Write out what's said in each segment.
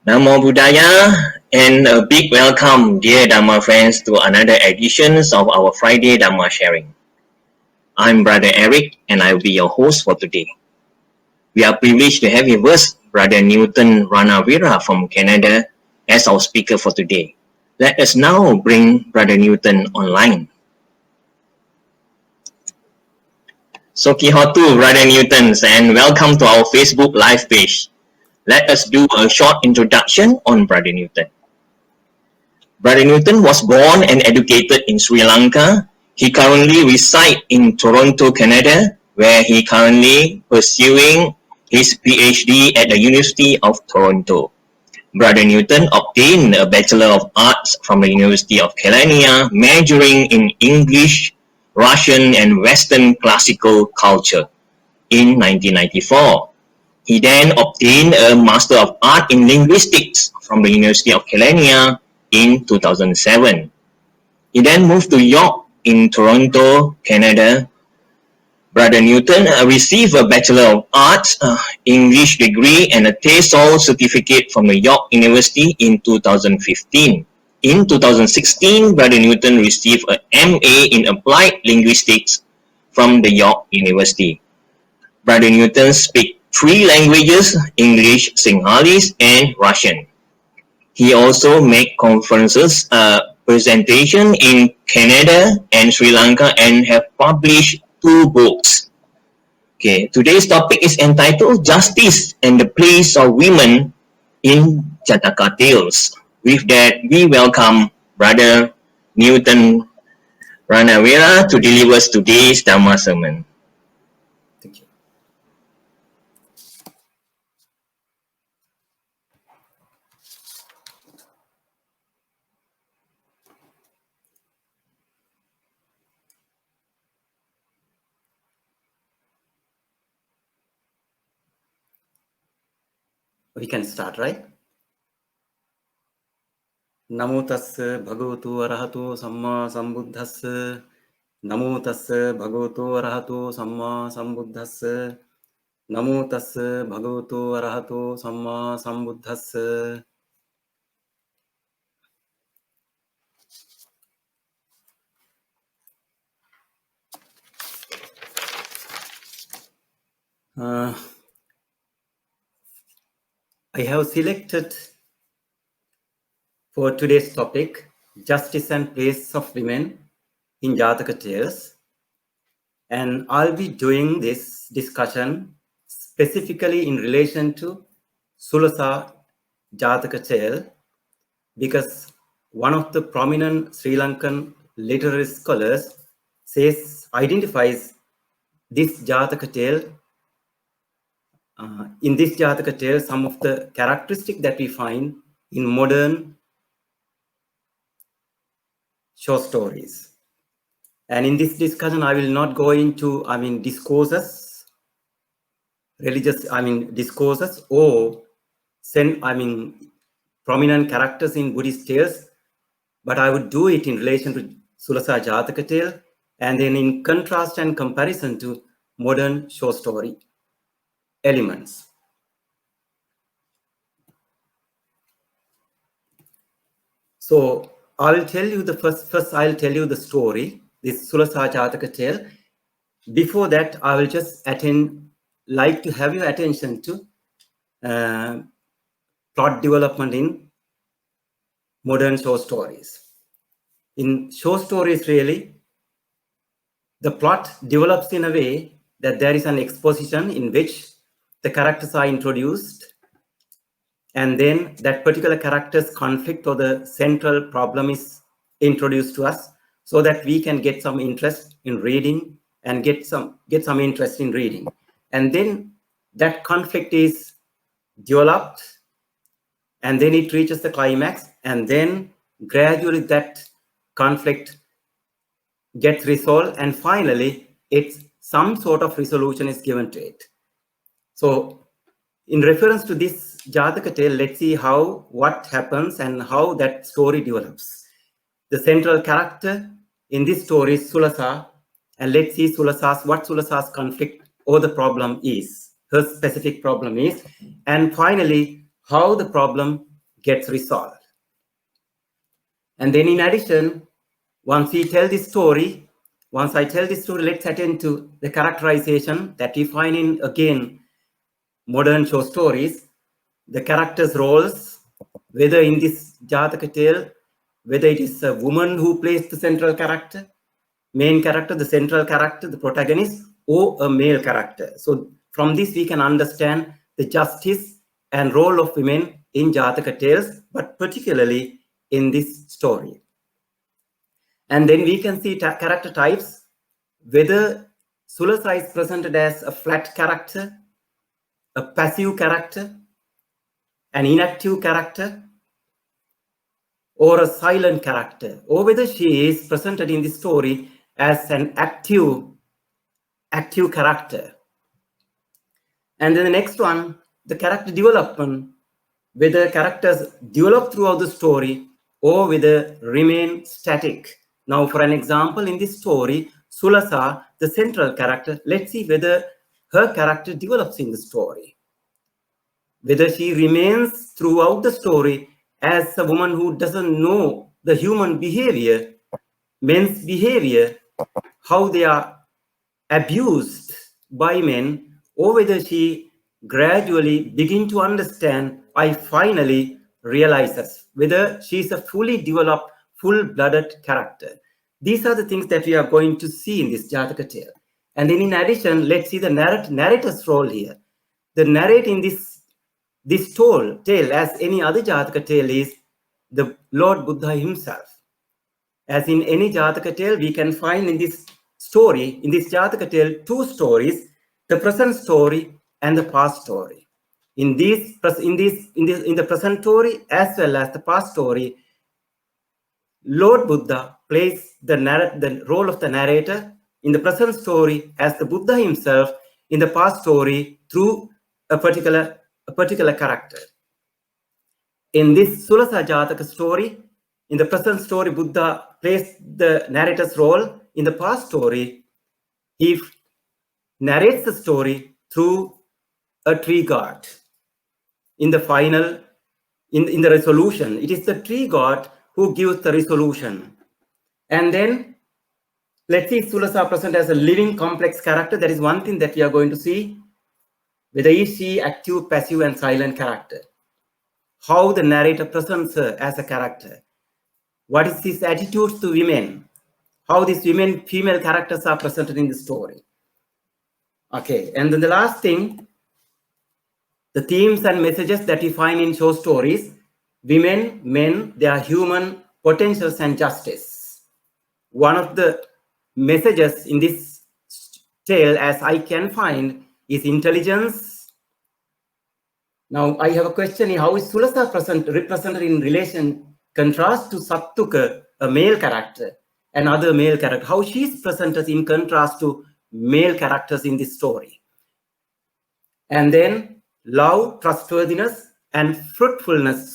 Namo Buddhaya and a big welcome, dear Dhamma friends, to another edition of our Friday Dhamma sharing. I'm Brother Eric and I will be your host for today. We are privileged to have with us Brother Newton Ranaweera from Canada as our speaker for today. Let us now bring Brother Newton online. Soki Hotu, Brother Newton, and welcome to our Facebook live page. Let us do a short introduction on Brother Newton. Brother Newton was born and educated in Sri Lanka. He currently resides in Toronto, Canada, where he currently pursuing his PhD at the University of Toronto. Brother Newton obtained a Bachelor of Arts from the University of Kelaniya, majoring in English, Russian, and Western classical culture in 1994. He then obtained a Master of Art in Linguistics from the University of Kelaniya in 2007. He then moved to York in Toronto, Canada. Brother Newton received a Bachelor of Arts English degree and a TESOL certificate from the York University in 2015. In 2016, Brother Newton received a MA in Applied Linguistics from the York University. Brother Newton speaks 3 languages, English, Sinhalese, and Russian. He also makes conferences, presentation in Canada and Sri Lanka and have published 2 books. Okay, today's topic is entitled Justice and the Place of Women in Jataka Tales. With that, we welcome Brother Newton Ranaweera to deliver today's Dhamma sermon. Thank you. We can start, right? Namo tassa bhagavato arahato samma sambuddhassa. Namo tassa bhagavato arahato samma sambuddhassa. Namo tassa bhagavato arahato samma sambuddhassa. I have selected for today's topic, Justice and Place of Women in Jataka Tales. And I'll be doing this discussion specifically in relation to Sulasa Jataka Tale, because one of the prominent Sri Lankan literary scholars identifies this Jataka tale. In this Jataka tale, some of the characteristics that we find in modern short stories. And in this discussion, I will not go into, discourses, discourses or prominent characters in Buddhist tales, but I would do it in relation to Sulasa Jataka tale, and then in contrast and comparison to modern short story elements. So I will tell you the first I'll tell you the story, this Sulasa Jataka tale. Before that, I will just like to have your attention to plot development in modern short stories. In short stories, really, the plot develops in a way that there is an exposition in which the characters are introduced, and then that particular character's conflict or the central problem is introduced to us, so that we can get some interest in reading and get some interest in reading. And then that conflict is developed, and then it reaches the climax, and then gradually that conflict gets resolved, and finally some sort of resolution is given to it. So in reference to this Jataka tale, let's see what happens and how that story develops. The central character in this story is Sulasa, and let's see what Sulasa's conflict or the problem is, her specific problem is, and finally how the problem gets resolved. And then in addition, once I tell this story, let's attend to the characterization that we find in, again, modern show stories, the characters' roles, whether in this Jataka tale, whether it is a woman who plays the central character, main character, the central character, the protagonist, or a male character. So from this we can understand the justice and role of women in Jataka tales, but particularly in this story. And then we can see character types, whether Sulasa is presented as a flat character, a passive character, an inactive character, or a silent character, or whether she is presented in the story as an active character. And then the next one, the character development, whether characters develop throughout the story or whether remain static. Now, for an example, in this story, Sulasa, the central character, let's see whether her character develops in the story, whether she remains throughout the story as a woman who doesn't know the human behavior, men's behavior, how they are abused by men, or whether she gradually begin to understand, I finally realizes, whether she's a fully developed, full-blooded character. These are the things that we are going to see in this Jataka tale. And then in addition, let's see the narrator's role here. The narrator in this tale, as any other Jataka tale, is the Lord Buddha himself. As in any Jataka tale, we can find in this story, in this Jataka tale, two stories, the present story and the past story. In the present story as well as the past story, Lord Buddha plays the role of the narrator in the present story as the Buddha himself, in the past story through a particular character. In this Sulasa Jataka story, in the present story, Buddha plays the narrator's role. In the past story, he narrates the story through a tree god. In the final, in the resolution, it is the tree god who gives the resolution. And then let's see Sulasa present as a living complex character. That is one thing that we are going to see. Whether is she active, passive, and silent character. How the narrator presents her as a character. What is his attitude to women? How these female characters are presented in the story. Okay, and then the last thing, the themes and messages that we find in show stories, women, men, their human potentials and justice. One of the messages in this tale, as I can find, is intelligence. Now, I have a question here. How is Sulasa represented in relation, contrast to Sattuka, a male character, and other male character? How she is presented in contrast to male characters in this story? And then love, trustworthiness, and faithfulness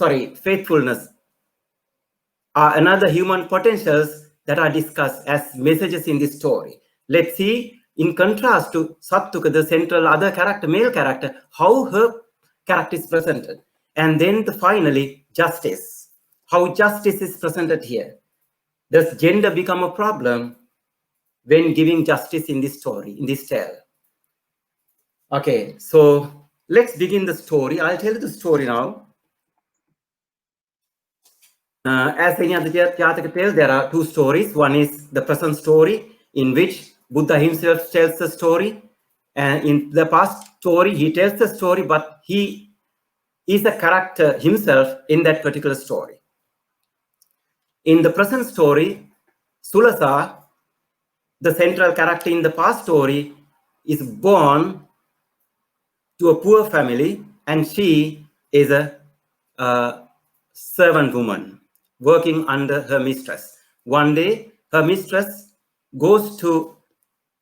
are another human potentials that are discussed as messages in this story. Let's see, in contrast to Sattuka, the central other character, male character, how her character is presented. And then finally, justice. How justice is presented here. Does gender become a problem when giving justice in this story, in this tale? Okay, so let's begin the story. I'll tell you the story now. As any other Jataka tale, there are two stories. One is the present story, in which Buddha himself tells the story. And in the past story, he tells the story, but he is a character himself in that particular story. In the present story, Sulasa, the central character in the past story, is born to a poor family, and she is a servant woman working under her mistress. One day, her mistress goes to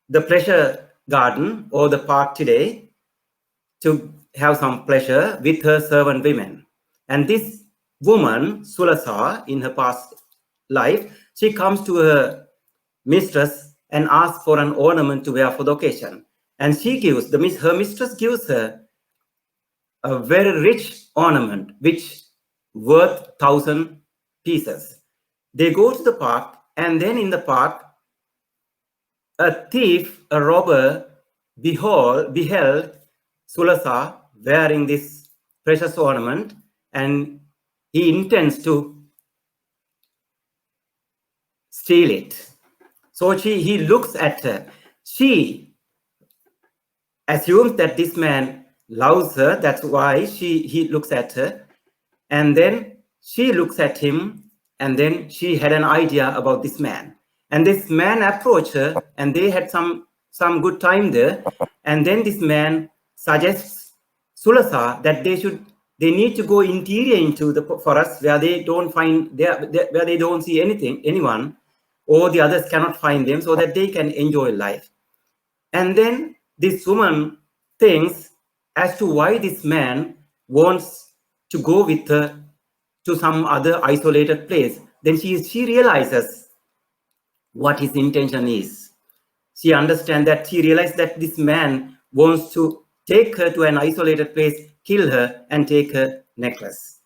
the pleasure garden or the park today to have some pleasure with her servant women. And this woman, Sulasa, in her past life, she comes to her mistress and asks for an ornament to wear for the occasion. And she gives, her mistress gives her a very rich ornament, which worth 1,000 pieces. They go to the park, and then in the park, a thief, a robber, beheld Sulasa wearing this precious ornament, and he intends to steal it. So he looks at her. She assumes that this man loves her. That's why he looks at her. And then she looks at him, and then she had an idea about this man. And this man approached her, and they had some good time there. And then this man suggests Sulasa that they need to go interior into the forest where they don't find where they don't see anyone, or the others cannot find them, so that they can enjoy life. And then this woman thinks as to why this man wants to go with her to some other isolated place. Then she realizes what his intention is. She understands that she realized that this man wants to take her to an isolated place, kill her, and take her necklace.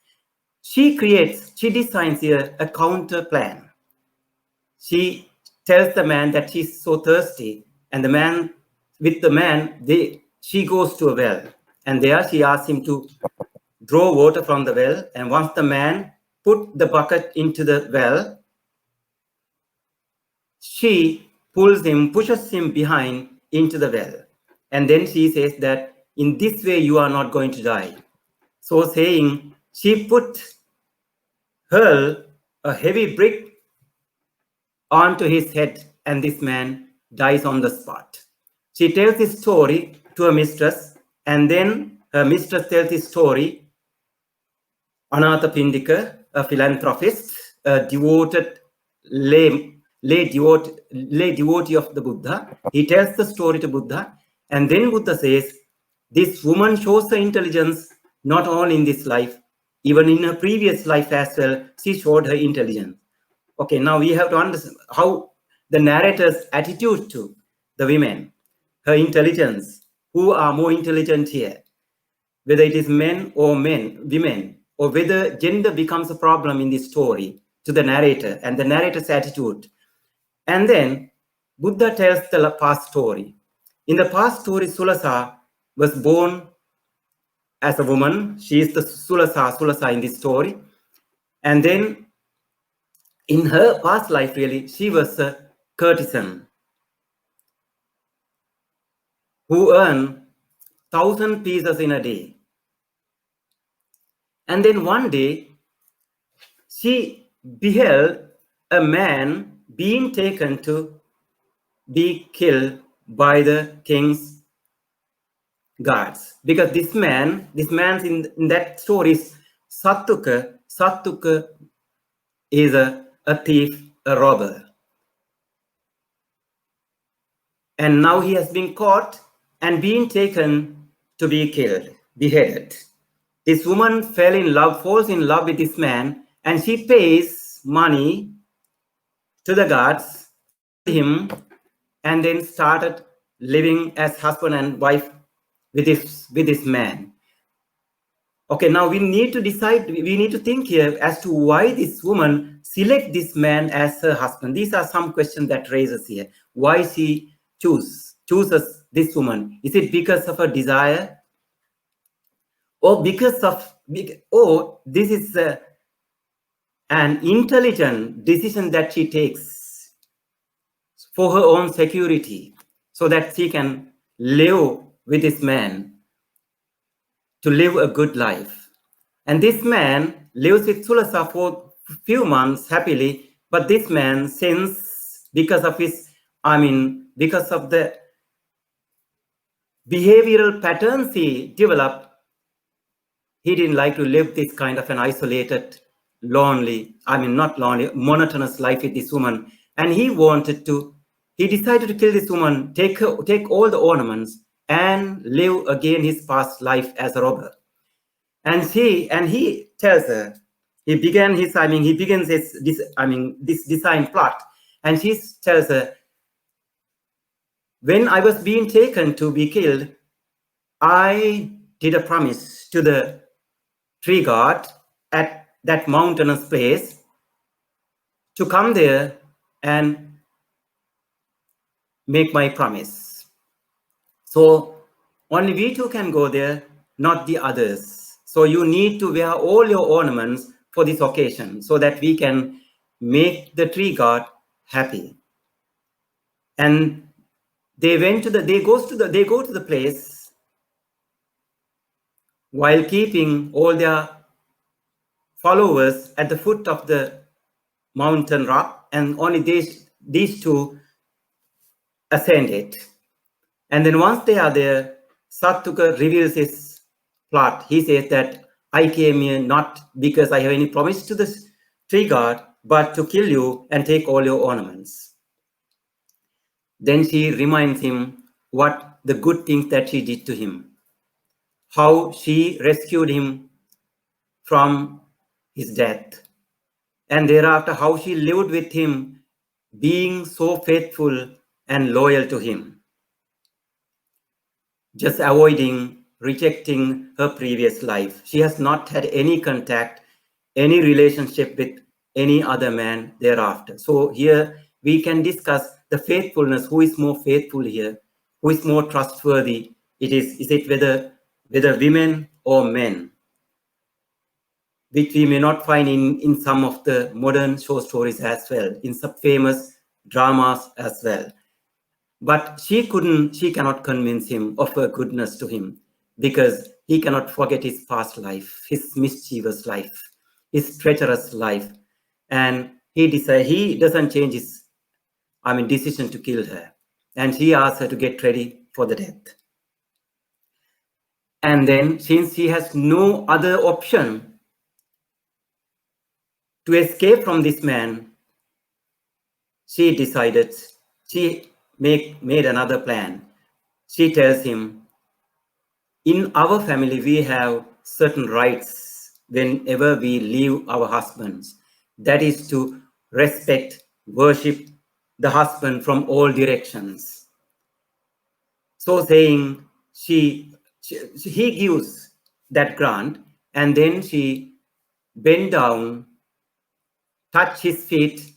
She designs here a counter plan. She tells the man that she's so thirsty, and she goes to a well, and there she asks him to draw water from the well. And once the man put the bucket into the well, she pushes him behind into the well. And then she says that in this way you are not going to die. So saying, she hurled a heavy brick onto his head, and this man dies on the spot. She tells this story to her mistress, and then her mistress tells this story. Anathapindika, a philanthropist, a devoted lay devotee of the Buddha, he tells the story to Buddha, and then Buddha says, this woman shows her intelligence not only in this life, even in her previous life as well, she showed her intelligence. Okay, now we have to understand how the narrator's attitude to the women, her intelligence, who are more intelligent here, whether it is men, women, or whether gender becomes a problem in this story to the narrator and the narrator's attitude. And then Buddha tells the past story. In the past story, Sulasa was born as a woman. She is the Sulasa in this story. And then in her past life, really, she was a courtesan who earned 1,000 pieces in a day. And then one day, she beheld a man being taken to be killed by the king's guards. Because this man's in that story is Sattuka. Sattuka is a thief, a robber. And now he has been caught and being taken to be killed, beheaded. This woman falls in love with this man, and she pays money to the guards, killed him, and then started living as husband and wife with this man. Okay, now we need to think here as to why this woman select this man as her husband. These are some questions that raises here. Why she chooses this woman? Is it because of her desire, or this is an intelligent decision that she takes for her own security, so that she can live with this man to live a good life? And this man lives with Sulasa for a few months happily, but this man, since because of the behavioral patterns he developed, he didn't like to live this kind of an isolated, monotonous life with this woman. And he decided to kill this woman, take all the ornaments, and live again his past life as a robber. And he tells her, he begins this design plot, and he tells her, when I was being taken to be killed, I did a promise to the tree god at that mountainous place to come there and make my promise. So only we two can go there, not the others. So you need to wear all your ornaments for this occasion so that we can make the tree god happy. And they go to the place while keeping all their followers at the foot of the mountain rock, and only these two ascend it. And then once they are there, Sattuka reveals his plot. He says that I came here not because I have any promise to the tree god, but to kill you and take all your ornaments. Then she reminds him what the good things that she did to him, how she rescued him from his death, and thereafter how she lived with him, being so faithful and loyal to him, just avoiding, rejecting her previous life. She has not had any contact, any relationship with any other man thereafter. So here we can discuss the faithfulness. Who is more faithful here? Who is more trustworthy? Is it whether women or men? Which we may not find in some of the modern show stories as well, in some famous dramas as well. But she cannot convince him of her goodness to him, because he cannot forget his past life, his mischievous life, his treacherous life. And he doesn't change his decision to kill her. And he asks her to get ready for the death. And then, since she has no other option to escape from this man, she decided, she made another plan. She tells him, in our family, we have certain rights whenever we leave our husbands. That is to respect, worship the husband from all directions. So saying, he gives that grant, and then she bent down, touched his feet,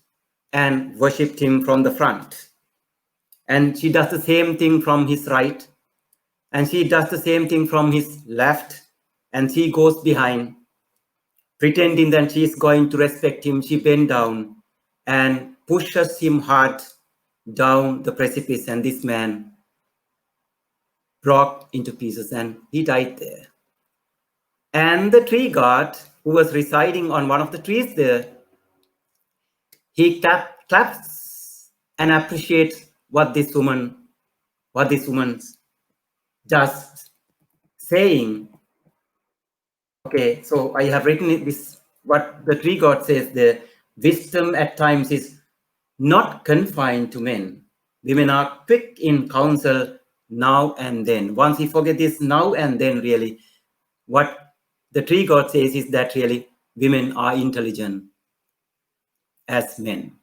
and worshipped him from the front. And she does the same thing from his right, and she does the same thing from his left, and she goes behind, pretending that she is going to respect him. She bends down and pushes him hard down the precipice, and this man broke into pieces and he died there. And the tree god, who was residing on one of the trees there, he claps and appreciates what this woman does, saying, okay, so I have written this, what the tree god says there, wisdom at times is not confined to men. Women are quick in counsel now and then. Once we forget this now and then, really, what the tree god says is that really women are intelligent as men.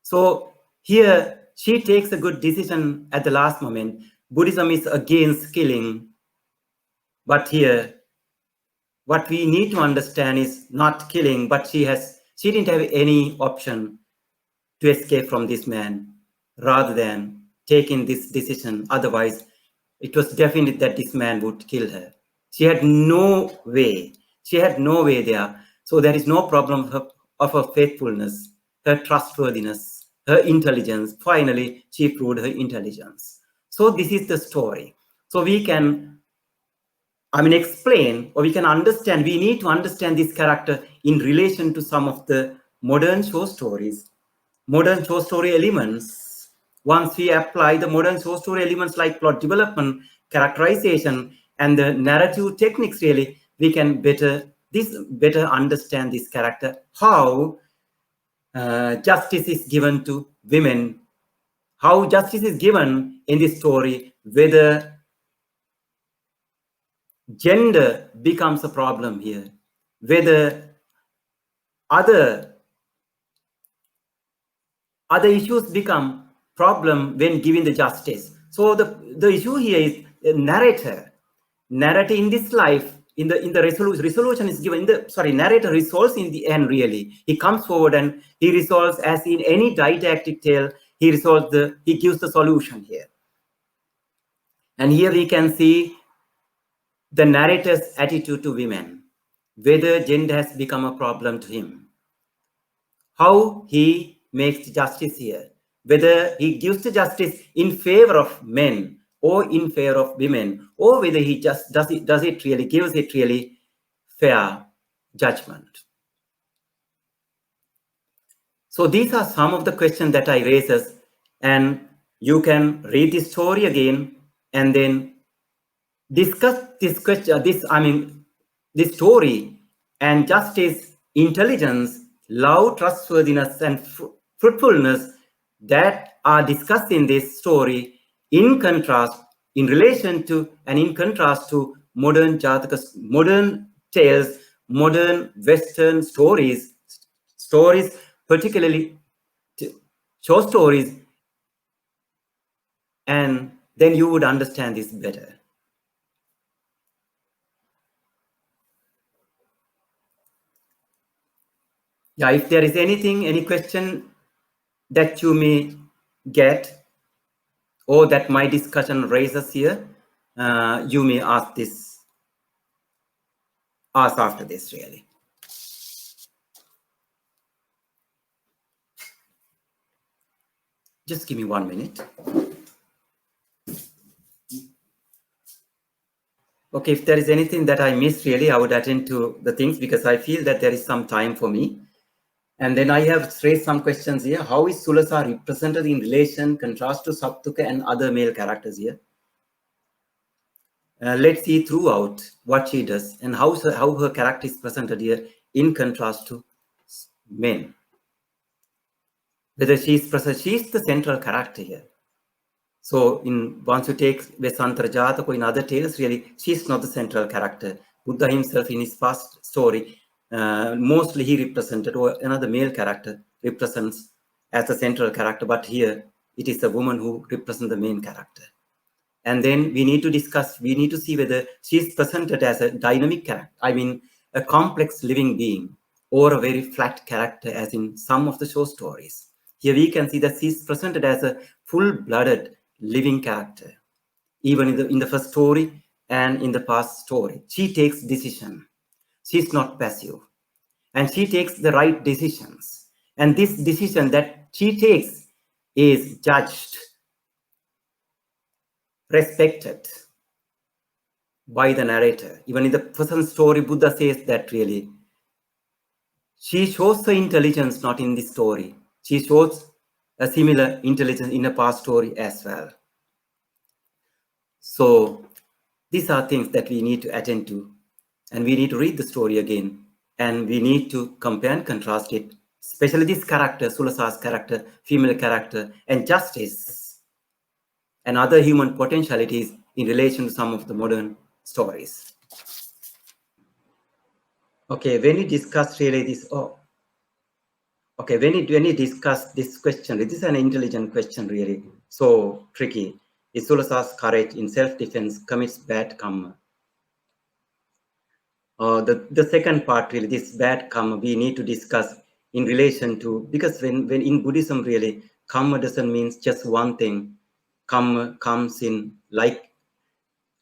So here she takes a good decision at the last moment. Buddhism is against killing, but here what we need to understand is not killing, but she didn't have any option to escape from this man rather than taking this decision. Otherwise, it was definite that this man would kill her. She had no way. She had no way there. So there is no problem of her faithfulness, her trustworthiness, her intelligence. Finally, she proved her intelligence. So this is the story. So we can explain, or we can understand, we need to understand this character in relation to some of the modern show stories, modern show story elements. Once we apply the modern show story elements like plot development, characterization, and the narrative techniques, really, we can better understand this character, how justice is given to women, how justice is given in this story, whether gender becomes a problem here, whether other issues become problem when giving the justice. So the issue here is the narrator in this life in the resolution is given in the narrator resolves in the end. Really, he comes forward and he resolves, as in any didactic tale, he gives the solution here. And here we can see the narrator's attitude to women, whether gender has become a problem to him, how he makes justice here, whether he gives the justice in favor of men or in favor of women, or whether he just gives it really fair judgment. So these are some of the questions that I raises, and you can read the story again and then discuss this question, this story and justice, intelligence, love, trustworthiness, and fruitfulness that are discussed in this story in contrast to modern jatakas, modern tales, modern Western stories, particularly short stories, and then you would understand this better. Yeah, if there is any question that you may get or that my discussion raises here, you may ask after this, really. Just give me 1 minute. Okay, if there is anything that I missed, really, I would attend to the things because I feel that there is some time for me. And then I have raised some questions here. How is Sulasa represented in relation, contrast to Saptuka and other male characters here? Let's see throughout what she does and how her character is presented here in contrast to men. Whether she is the central character here. So once you take Vesantara Jataka, in other tales, really, she's not the central character. Buddha himself in his past story, mostly he represented, or another male character represents as the central character, but here it is the woman who represents the main character. And then we need to see whether she is presented as a dynamic character, a complex living being, or a very flat character, as in some of the short stories. Here we can see that she is presented as a full-blooded living character, even in the first story and in the past story. She takes decision. She's not passive, and she takes the right decisions. And this decision that she takes is judged, respected by the narrator. Even in the present story, Buddha says that really she shows her intelligence not in this story. She shows a similar intelligence in a past story as well. So these are things that we need to attend to, and we need to read the story again, and we need to compare and contrast it, especially this character, Sulasa's character, female character, and justice and other human potentialities in relation to some of the modern stories. Okay, when you discuss really this, when you discuss this question, this is an intelligent question, really, so tricky. Is Sulasa's courage in self-defense commits bad karma? The second part, really, this bad karma, we need to discuss in relation to, because when in Buddhism, really, karma doesn't mean just one thing. Karma comes in like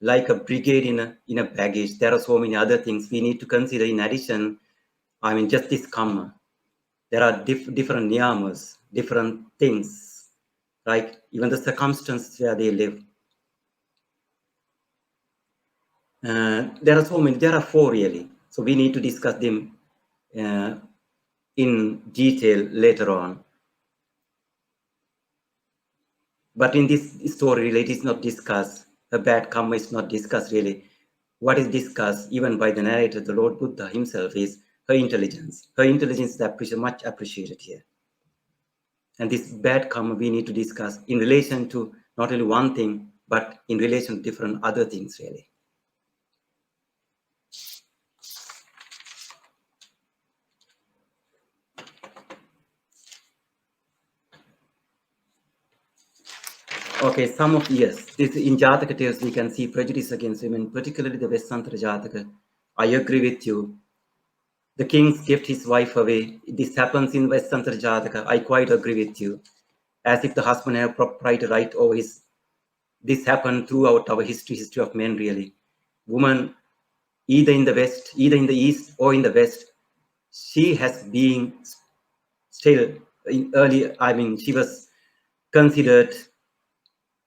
a brigade in a baggage. There are so many other things we need to consider in addition. Just this karma. There are different niyamas, different things, like even the circumstances where they live. There are so many. There are 4 really. So we need to discuss them in detail later on. But in this story, really, it is not discussed. The bad karma is not discussed really. What is discussed, even by the narrator, the Lord Buddha himself, is her intelligence. Her intelligence is much appreciated here. And this bad karma we need to discuss in relation to not only one thing, but in relation to different other things, really. Okay, some of, yes, this in Jataka tales we can see prejudice against women, particularly the Vesantara Jataka. I agree with you. The king's gift his wife away. This happens in Vestantra Jataka. I quite agree with you. As if the husband have proprietary right over his. This happened throughout our history of men, really. Woman, either in the West, either in the East or in the West, she has been still in early, I mean, she was considered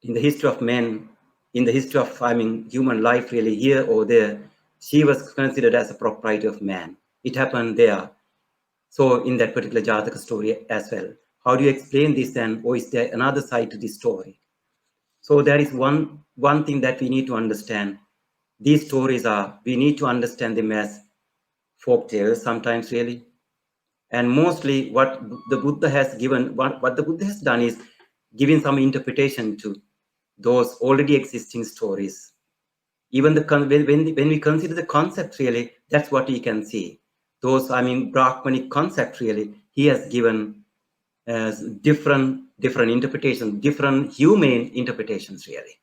in the history of men, in the history of, I mean, human life, really, here or there, she was considered as a proprietor of man. It happened there. So in that particular Jataka story as well. How do you explain this then? Or is there another side to this story? So there is one thing that we need to understand. These stories are, we need to understand them as folk tales sometimes, really. And mostly what the Buddha has given, what the Buddha has done is giving some interpretation to those already existing stories. Even when we consider the concept, really, that's what we can see. Those, I mean, Brahmanic concept, really, he has given as different interpretations, different humane interpretations, really.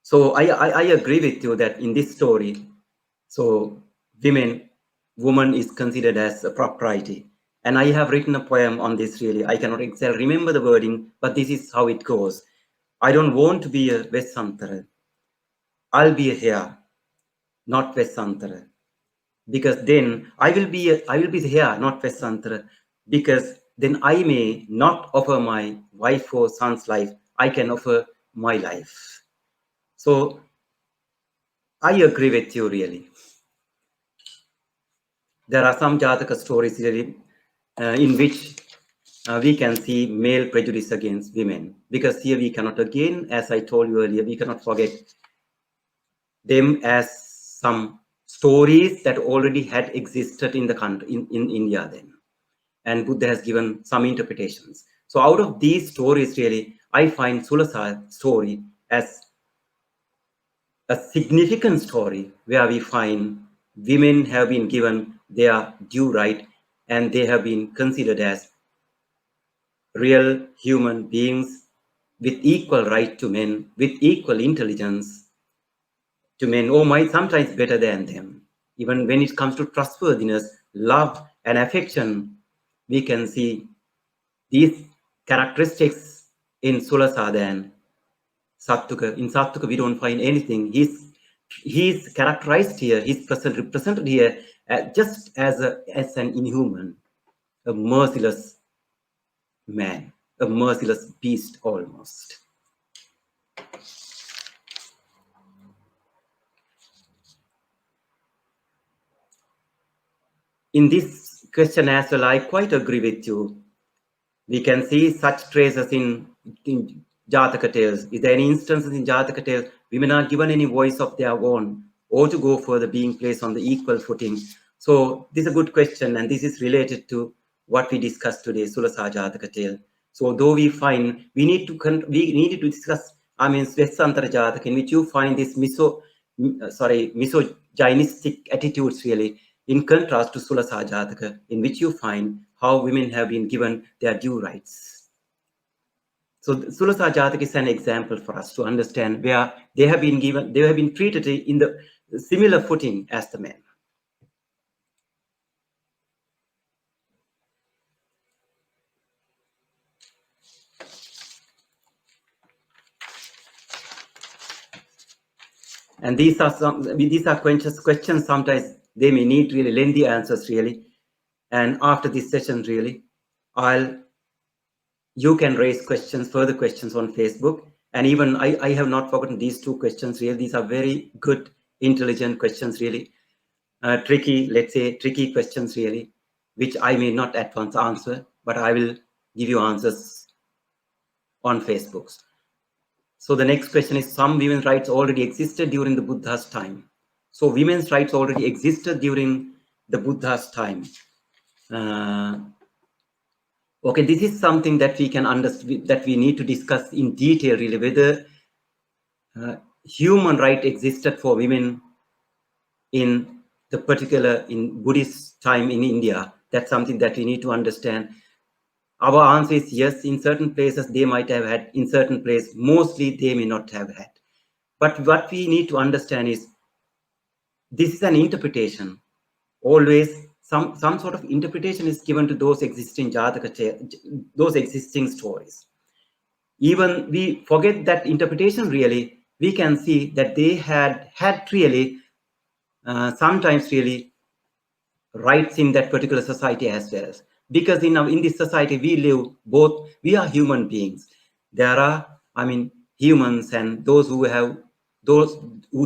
So I agree with you that in this story, so woman is considered as a propriety. And I have written a poem on this, really. I cannot exactly remember the wording, but this is how it goes. I don't want to be a Vesantara. I'll be a here, not Vesantara. Because then I will be here, not Vesantara. Because then I may not offer my wife or son's life. I can offer my life. So I agree with you, really. There are some Jataka stories, really, in which we can see male prejudice against women. Because here we cannot, again, as I told you earlier, we cannot forget them as some stories that already had existed in the country, in India then. And Buddha has given some interpretations. So out of these stories, really, I find Sulasa's story as a significant story where we find women have been given their due right and they have been considered as real human beings with equal right to men, with equal intelligence to men, or might sometimes better than them. Even when it comes to trustworthiness, love, and affection, we can see these characteristics in Sulasa than Sattuka. In Sattuka, we don't find anything. He's characterized here, he's represented here just as an inhuman, a merciless man, a merciless beast almost. In this question as well, I quite agree with you. We can see such traces in Jataka tales. Is there any instances in Jataka tales women are given any voice of their own or to go further, being placed on the equal footing? So this is a good question, and this is related to what we discussed today, Sulasa Jataka tale. So though we find we needed to discuss, I mean, Svesantara Jataka, in which you find this misogynistic attitudes, really, in contrast to Sulasa Jataka, in which you find how women have been given their due rights. So Sulasa Jataka is an example for us to understand where they have been treated in the similar footing as the men. And these are questions sometimes they may need really lengthy answers, really. And after this session, really, you can raise further questions on Facebook. And even I have not forgotten these two questions, really. These are very good, intelligent questions, really. Tricky questions, really, which I may not at once answer, but I will give you answers on Facebook. So the next question is, some women's rights already existed during the Buddha's time. So women's rights already existed during the Buddha's time. Okay, this is something that we can understand, that we need to discuss in detail, really, whether human right existed for women in the particular in Buddhist time in India. That's something that we need to understand. Our answer is yes. In certain places they might have had, in certain places mostly they may not have had. But what we need to understand is this is an interpretation. Always some sort of interpretation is given to those existing those existing stories. Even we forget that interpretation, really, we can see that they had really sometimes really rights in that particular society as well. Because in this society we live, both we are human beings. There are, I mean, humans and those who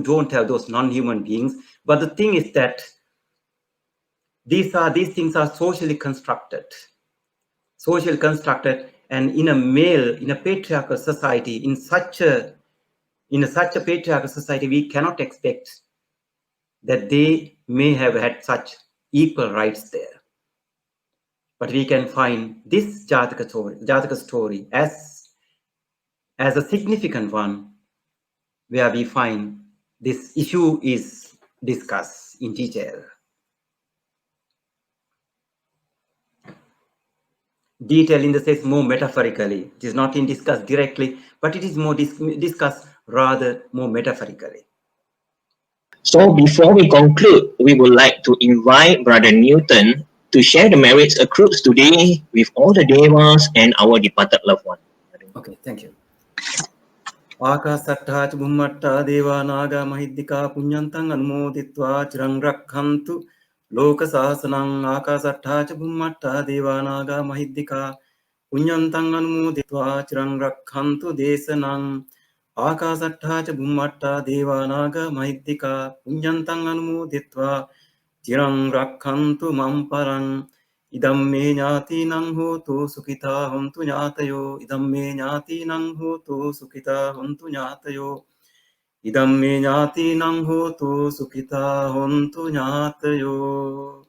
don't have, those non-human beings. But the thing is that these things are socially constructed, and in a patriarchal society, in such a patriarchal society, we cannot expect that they may have had such equal rights there. But we can find this Jataka story as a significant one, where we find this issue is discussed in detail. Detail in the sense more metaphorically. It is not discussed directly, but it is more discussed rather more metaphorically. So before we conclude, we would like to invite Brother Newton to share the merits accrued today with all the devas and our departed loved one. Okay, thank you. Akasattha Bhummatta Deva Naga Mahiddika Punyantang Anmoditva Chirang Rakhantu Loka Sasanang Akasattha Bhummatta Deva Naga Mahiddika Punyantang Anmoditva Chirang Rakhantu Desanang Akasattha Bhummatta Deva Naga Mahiddika Punyantang Anmoditva Chirang Rakhantu Mamparang Idam me nyati nang hotu sukita hontu nyatayo. Idam me nyati nang hotu sukita hontu nyatayo. Idam me nyati nang hotu sukita hontu nyatayo.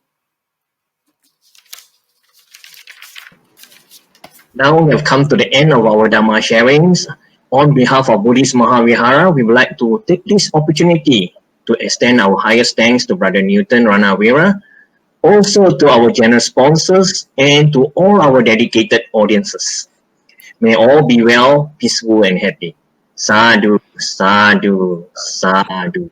Now we have come to the end of our Dhamma sharings. On behalf of Buddhist Mahavihara, we would like to take this opportunity to extend our highest thanks to Brother Newton Ranaweera, also to our generous sponsors, and to all our dedicated audiences. May all be well, peaceful, and happy. Sadhu, sadhu, sadhu.